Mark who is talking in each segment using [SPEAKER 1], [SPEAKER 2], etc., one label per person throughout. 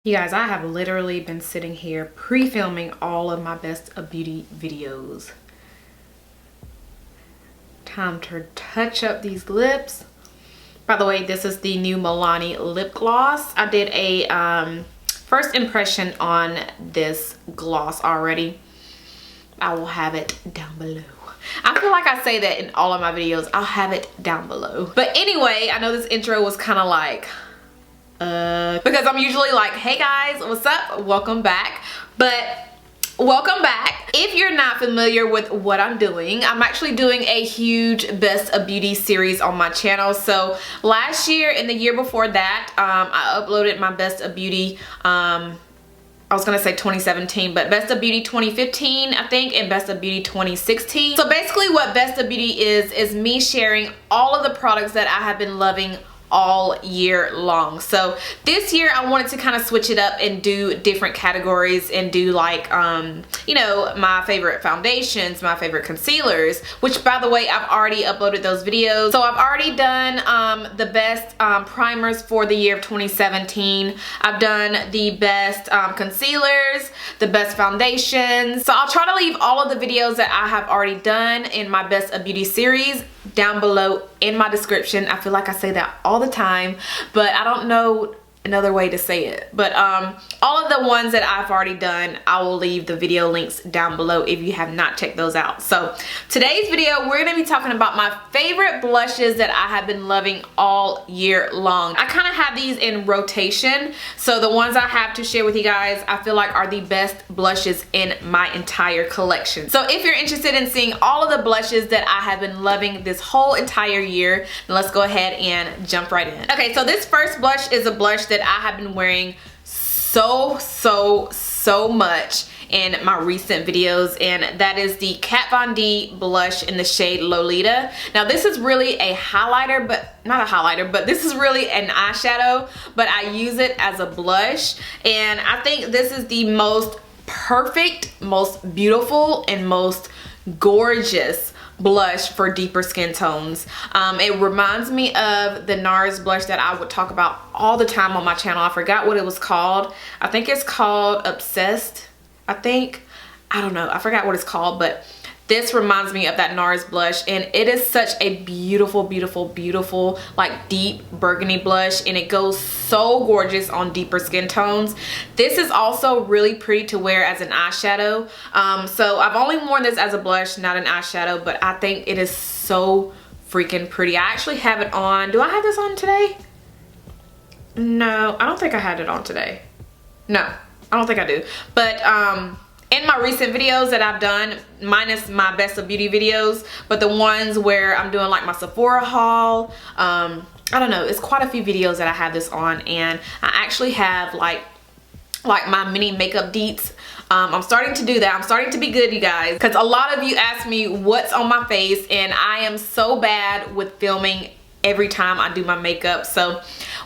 [SPEAKER 1] You guys, I have literally been sitting here pre-filming all of my best of beauty videos. Time to touch up these lips. By the way, this is the new Milani Lip Gloss. I did a first impression on this gloss already. I will have it down below. I feel like I say that in all of my videos. I'll have it down below. But anyway, I know this intro was kind of like because I'm usually like, hey guys, what's up? Welcome back. But welcome back. If you're not familiar with what I'm doing, I'm actually doing a huge best of beauty series on my channel. So last year and the year before that, I uploaded my best of beauty, I was gonna say 2017, but Best of Beauty 2015, I think, and Best of Beauty 2016. So basically what Best of Beauty is me sharing all of the products that I have been loving all year long. So this year I wanted to kind of switch it up and do different categories and do like you know, my favorite foundations, my favorite concealers, which by the way I've already uploaded those videos. So I've already done the best primers for the year of 2017. I've done the best concealers, the best foundations. So I'll try to leave all of the videos that I have already done in my best of beauty series down below in my description. I feel like I say that all the time, but I don't know another way to say it. But all of the ones that I've already done, I will leave the video links down below if you have not checked those out. So today's video, we're gonna be talking about my favorite blushes that I have been loving all year long. I kind of have these in rotation, so the ones I have to share with you guys, I feel like are the best blushes in my entire collection. So if you're interested in seeing all of the blushes that I have been loving this whole entire year, let's go ahead and jump right in. Okay, so this first blush is a blush that I have been wearing so much in my recent videos, and that is the Kat Von D blush in the shade Lolita. Now this is really a highlighter, but not a highlighter, but this is really an eyeshadow, but I use it as a blush, and I think this is the most perfect, most beautiful, and most gorgeous blush for deeper skin tones. It reminds me of the NARS blush that I would talk about all the time on my channel. I forgot what it was called. I think it's called Obsessed. I don't know. I forgot what it's called, but this reminds me of that NARS blush, and it is such a beautiful, beautiful, beautiful, like deep burgundy blush, and it goes so gorgeous on deeper skin tones. This is also really pretty to wear as an eyeshadow. So I've only worn this as a blush, not an eyeshadow, but I think it is so freaking pretty. I actually have it on. Do I have this on today? No, I don't think I had it on today. No, I don't think I do. But in my recent videos that I've done, minus my best of beauty videos, but the ones where I'm doing like my Sephora haul, I don't know, it's quite a few videos that I have this on, and I actually have like my mini makeup deets. I'm starting to do that. I'm starting to be good, you guys, because a lot of you ask me what's on my face, and I am so bad with filming every time I do my makeup. So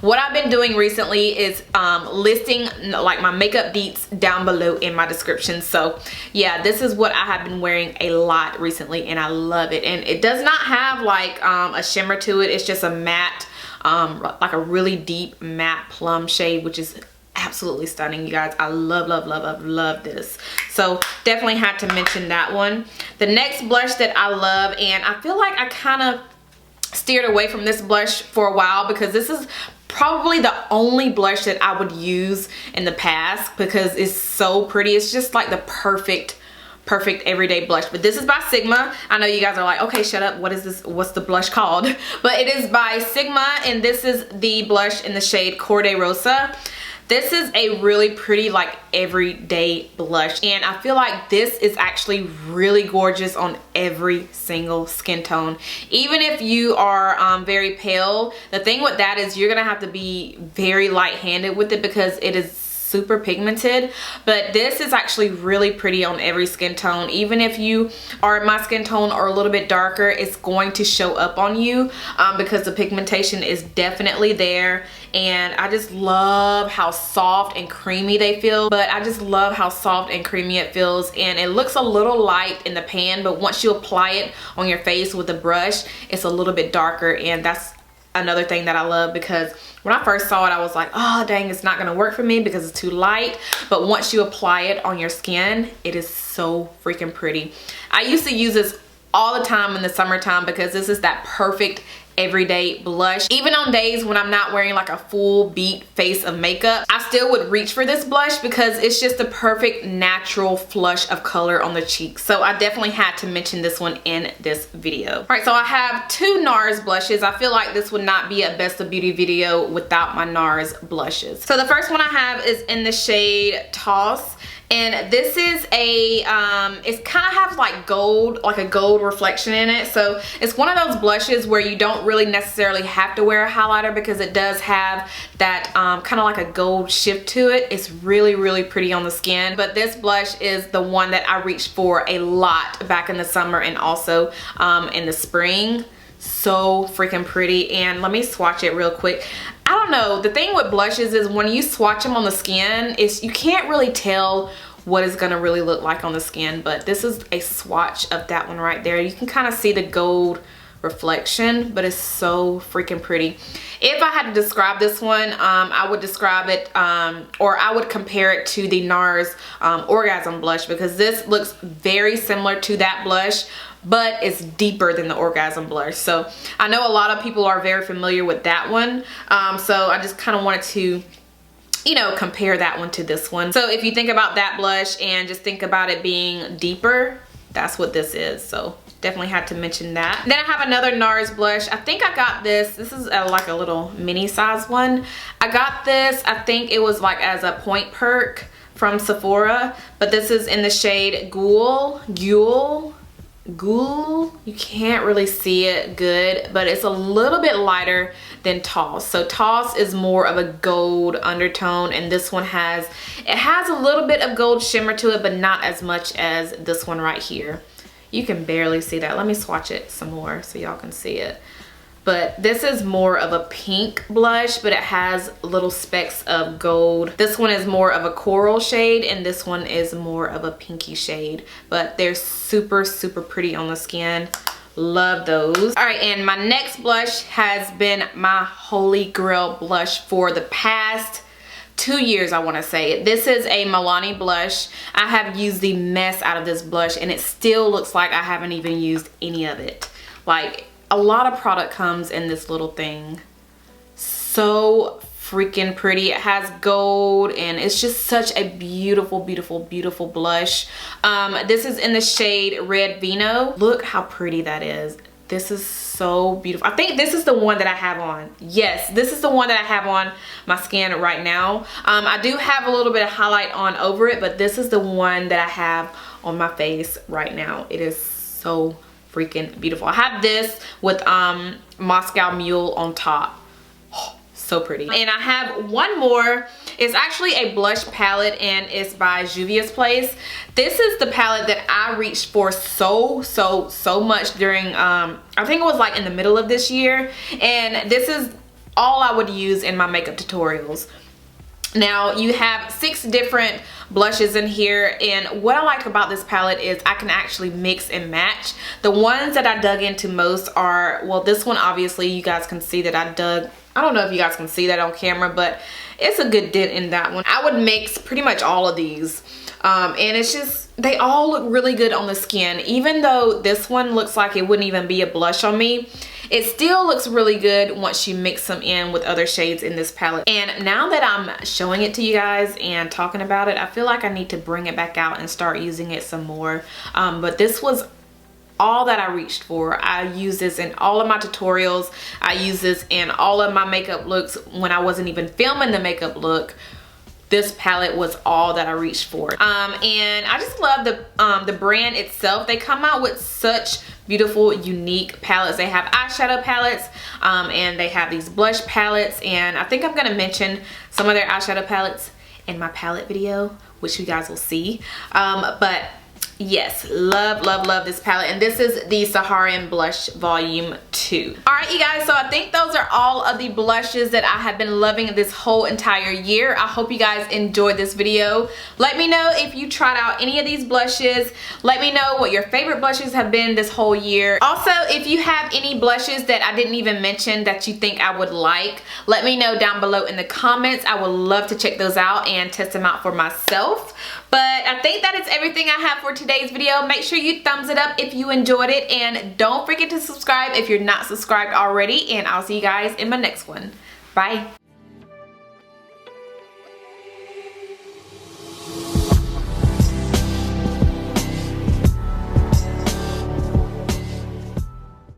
[SPEAKER 1] what I've been doing recently is listing like my makeup deets down below in my description. So yeah, this is what I have been wearing a lot recently, and I love it. And it does not have like a shimmer to it. It's just a matte, like a really deep matte plum shade, which is absolutely stunning, you guys. I love this. So definitely had to mention that one. The next blush that I love, and I feel like I kind of steered away from this blush for a while because this is probably the only blush that I would use in the past because it's so pretty. It's just like the perfect everyday blush. But this is by Sigma. I know you guys are like, okay, shut up, what is this, what's the blush called? But it is by Sigma, and this is the blush in the shade Corday Rosa. This is a really pretty like everyday blush, and I feel like this is actually really gorgeous on every single skin tone. Even if you are very pale, the thing with that is you're gonna have to be very light-handed with it because it is super pigmented, but this is actually really pretty on every skin tone. Even if you are my skin tone or a little bit darker, it's going to show up on you because the pigmentation is definitely there. And I just love how soft and creamy they feel. But I just love how soft and creamy it feels, and it looks a little light in the pan, but once you apply it on your face with a brush, it's a little bit darker, and that's another thing that I love, because when I first saw it I was like, oh dang, it's not gonna work for me because it's too light. But once you apply it on your skin, it is so freaking pretty. I used to use this all the time in the summertime because this is that perfect everyday blush. Even on days when I'm not wearing like a full beat face of makeup, I still would reach for this blush because it's just the perfect natural flush of color on the cheeks. So I definitely had to mention this one in this video. All right, so I have two NARS blushes. I feel like this would not be a best of beauty video without my NARS blushes. So the first one I have is in the shade Taos. And this is a, it kind of has like gold, like a gold reflection in it. So it's one of those blushes where you don't really necessarily have to wear a highlighter because it does have that kind of like a gold shift to it. It's really, really pretty on the skin. But this blush is the one that I reached for a lot back in the summer and also in the spring. So freaking pretty. And let me swatch it real quick. I don't know, the thing with blushes is when you swatch them on the skin, you can't really tell what it's gonna really look like on the skin, but this is a swatch of that one right there. You can kind of see the gold reflection, but it's so freaking pretty. If I had to describe this one, I would describe it, or I would compare it to the NARS Orgasm blush, because this looks very similar to that blush, but it's deeper than the Orgasm blush. So I know a lot of people are very familiar with that one. So I just kind of wanted to, you know, compare that one to this one. So if you think about that blush and just think about it being deeper, that's what this is. So definitely had to mention that. Then I have another NARS blush. I think I got this. This is like a little mini size one. I got this, I think it was like as a point perk from Sephora, but this is in the shade Goule. You can't really see it good, but it's a little bit lighter than Taos. So Taos is more of a gold undertone, and this one has a little bit of gold shimmer to it, but not as much as this one right here. You can barely see that. Let me swatch it some more so y'all can see it. But this is more of a pink blush, but it has little specks of gold. This one is more of a coral shade, and this one is more of a pinky shade. But they're super, super pretty on the skin. Love those. All right, and my next blush has been my holy grail blush for the past 2 years, I want to say. This is a Milani blush. I have used the mess out of this blush, and it still looks like I haven't even used any of it. Like, a lot of product comes in this little thing. So freaking pretty. It has gold, and it's just such a beautiful, beautiful, beautiful blush. This is in the shade Red Vino. Look how pretty that is. This is so beautiful. I think this is the one that I have on. Yes, this is the one that I have on my skin right now. I do have a little bit of highlight on over it, but this is the one that I have on my face right now. It is so freaking beautiful. I have this with Moscow Mule on top. Oh, so pretty. And I have one more. It's actually a blush palette, and it's by Juvias Place. This is the palette that I reached for so much during I think it was like in the middle of this year, and this is all I would use in my makeup tutorials. Now you have 6 different blushes in here, and what I like about this palette is I can actually mix and match. The ones that I dug into most are, well, this one obviously you guys can see that I don't know if you guys can see that on camera, but it's a good dent in that one. I would mix pretty much all of these, and it's just, they all look really good on the skin. Even though this one looks like it wouldn't even be a blush on me, it still looks really good once you mix them in with other shades in this palette. And now that I'm showing it to you guys and talking about it, I feel like I need to bring it back out and start using it some more. But this was all that I reached for. I use this in all of my tutorials. I use this in all of my makeup looks when I wasn't even filming the makeup look. This palette was all that I reached for. And I just love the brand itself. They come out with such beautiful, unique palettes. They have eyeshadow palettes, and they have these blush palettes, and I think I'm gonna mention some of their eyeshadow palettes in my palette video, which you guys will see. But Yes, love, love, love this palette. And this is the Saharan Blush Volume 2. Alright, you guys, so I think those are all of the blushes that I have been loving this whole entire year. I hope you guys enjoyed this video. Let me know if you tried out any of these blushes. Let me know what your favorite blushes have been this whole year. Also, if you have any blushes that I didn't even mention that you think I would like, let me know down below in the comments. I would love to check those out and test them out for myself. But I think that is everything I have for today's video. Make sure you thumbs it up if you enjoyed it, and don't forget to subscribe if you're not subscribed already, and I'll see you guys in my next one. Bye.